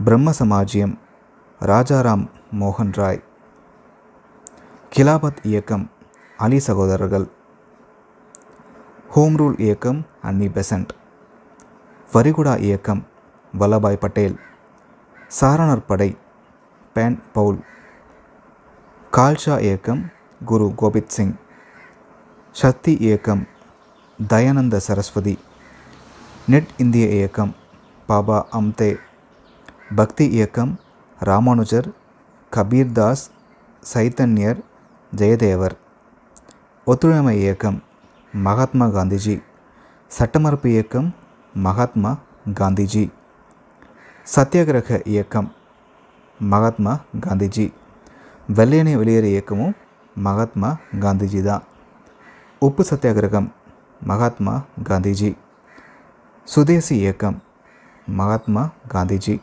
பிரம்ம சமாஜ்யம் ராஜாராம் மோகன் ராய். கிலாபத் இயக்கம் அலி சகோதரர்கள். ஹோம் ரூல் இயக்கம் அன்னி பெசன்ட். வரிகுடா இயக்கம் வல்லபாய் பட்டேல். சாரணர் படை பேன் பவுல். கால்ஷா இயக்கம் குரு கோபிந்த் சிங். சக்தி இயக்கம் தயானந்த சரஸ்வதி. நெட் இந்திய இயக்கம் பாபா அம்தே. பக்தி இயக்கம் ராமானுஜர், கபீர்தாஸ், சைத்தன்யர், ஜெயதேவர். ஒத்துழையாமை இயக்கம் மகாத்மா காந்திஜி. சட்டமறுப்பு இயக்கம் மகாத்மா காந்திஜி. சத்தியாகிரக இயக்கம் மகாத்மா காந்திஜி. வெள்ளையனே வெளியேறு இயக்கமும் மகாத்மா காந்திஜி தான். உப்பு சத்தியாகிரகம் மகாத்மா காந்திஜி. சுதேசி இயக்கம் மகாத்மா காந்திஜி.